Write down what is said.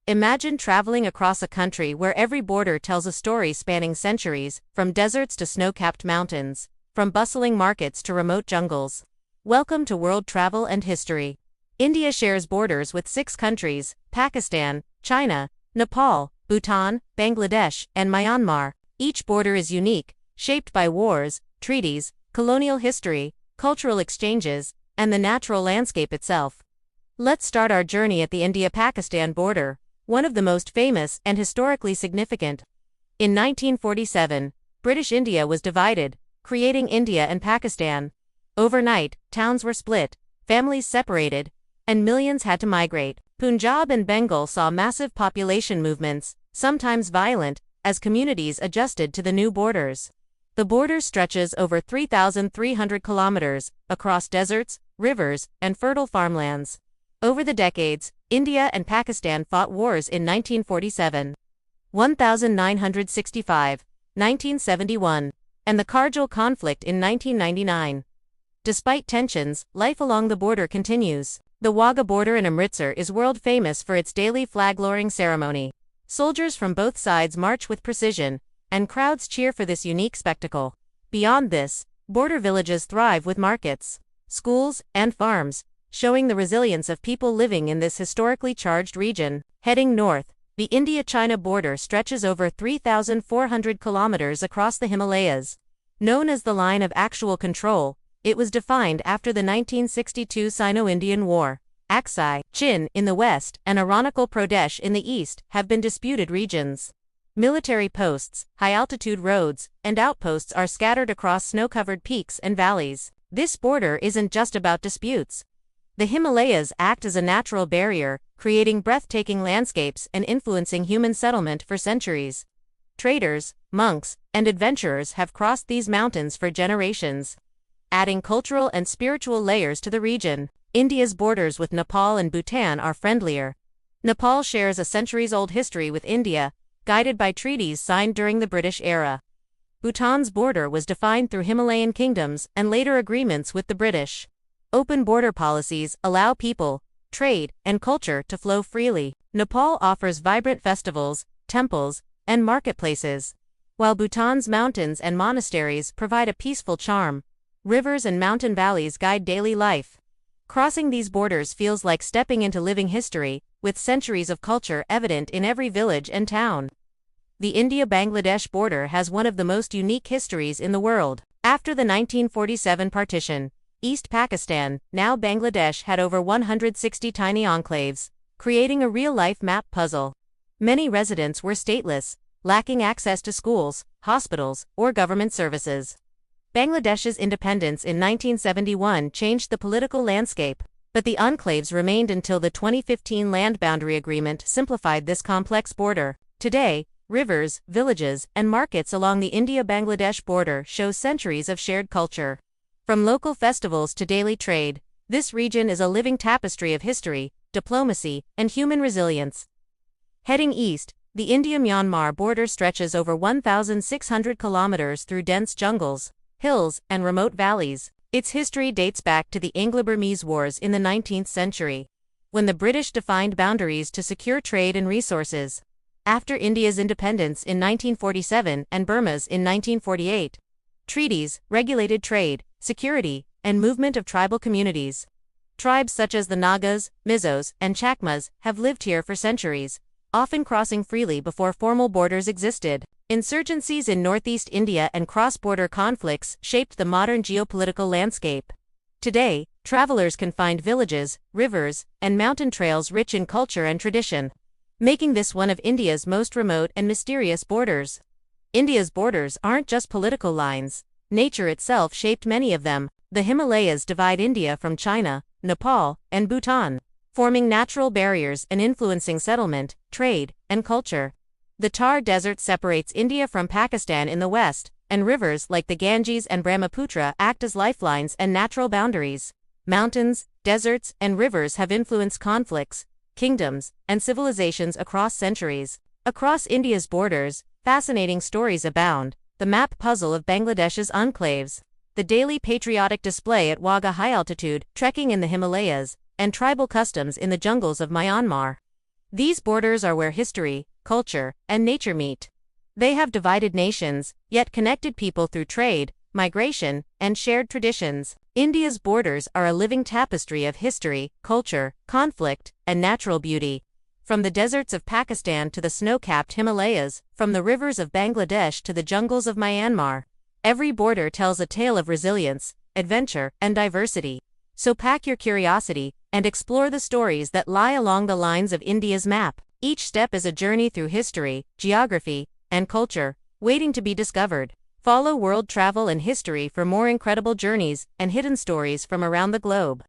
Imagine traveling across a country where every border tells a story spanning centuries, from deserts to snow-capped mountains, from bustling markets to remote jungles. Welcome to World Travel and History. India shares borders with 6 countries: Pakistan, China, Nepal, Bhutan, Bangladesh, and Myanmar. Each border is unique, shaped by wars, treaties, colonial history, cultural exchanges, and the natural landscape itself. Let's start our journey at the India-Pakistan border, one of the most famous and historically significant. In 1947, British India was divided, creating India and Pakistan. Overnight, towns were split, families separated, and millions had to migrate. Punjab and Bengal saw massive population movements, sometimes violent, as communities adjusted to the new borders. The border stretches over 3,300 kilometers, across deserts, rivers, and fertile farmlands. Over the decades, India and Pakistan fought wars in 1947, 1965, 1971, and the Kargil conflict in 1999. Despite tensions, life along the border continues. The Wagah border in Amritsar is world famous for its daily flag-lowering ceremony. Soldiers from both sides march with precision, and crowds cheer for this unique spectacle. Beyond this, border villages thrive with markets, schools, and farms, showing the resilience of people living in this historically charged region. Heading north, the India-China border stretches over 3,400 kilometers across the Himalayas. Known as the Line of Actual Control, it was defined after the 1962 Sino-Indian War. Aksai, Chin in the west, and Arunachal Pradesh in the east have been disputed regions. Military posts, high-altitude roads, and outposts are scattered across snow-covered peaks and valleys. This border isn't just about disputes. The Himalayas act as a natural barrier, creating breathtaking landscapes and influencing human settlement for centuries. Traders, monks, and adventurers have crossed these mountains for generations, adding cultural and spiritual layers to the region. India's borders with Nepal and Bhutan are friendlier. Nepal shares a centuries-old history with India, guided by treaties signed during the British era. Bhutan's border was defined through Himalayan kingdoms and later agreements with the British. Open border policies allow people, trade, and culture to flow freely. Nepal offers vibrant festivals, temples, and marketplaces, while Bhutan's mountains and monasteries provide a peaceful charm. Rivers and mountain valleys guide daily life. Crossing these borders feels like stepping into living history, with centuries of culture evident in every village and town. The India-Bangladesh border has one of the most unique histories in the world. After the 1947 partition, East Pakistan, now Bangladesh, had over 160 tiny enclaves, creating a real-life map puzzle. Many residents were stateless, lacking access to schools, hospitals, or government services. Bangladesh's independence in 1971 changed the political landscape, but the enclaves remained until the 2015 Land Boundary Agreement simplified this complex border. Today, rivers, villages, and markets along the India-Bangladesh border show centuries of shared culture. From local festivals to daily trade, this region is a living tapestry of history, diplomacy, and human resilience. Heading east, the India-Myanmar border stretches over 1,600 kilometers through dense jungles, hills, and remote valleys. Its history dates back to the Anglo-Burmese Wars in the 19th century, when the British defined boundaries to secure trade and resources. After India's independence in 1947 and Burma's in 1948, treaties regulated trade, security, and movement of tribal communities. Tribes such as the Nagas, Mizos, and Chakmas have lived here for centuries, often crossing freely before formal borders existed. Insurgencies in northeast India and cross-border conflicts shaped the modern geopolitical landscape. Today, travelers can find villages, rivers, and mountain trails rich in culture and tradition, making this one of India's most remote and mysterious borders. India's borders aren't just political lines. Nature itself shaped many of them. The Himalayas divide India from China, Nepal, and Bhutan, forming natural barriers and influencing settlement, trade, and culture. The Thar Desert separates India from Pakistan in the west, and rivers like the Ganges and Brahmaputra act as lifelines and natural boundaries. Mountains, deserts, and rivers have influenced conflicts, kingdoms, and civilizations across centuries. Across India's borders, fascinating stories abound. The map puzzle of Bangladesh's enclaves, the daily patriotic display at Wagah high altitude, trekking in the Himalayas, and tribal customs in the jungles of Myanmar. These borders are where history, culture, and nature meet. They have divided nations, yet connected people through trade, migration, and shared traditions. India's borders are a living tapestry of history, culture, conflict, and natural beauty. From the deserts of Pakistan to the snow-capped Himalayas, from the rivers of Bangladesh to the jungles of Myanmar, every border tells a tale of resilience, adventure, and diversity. So pack your curiosity and explore the stories that lie along the lines of India's map. Each step is a journey through history, geography, and culture, waiting to be discovered. Follow World Travel and History for more incredible journeys and hidden stories from around the globe.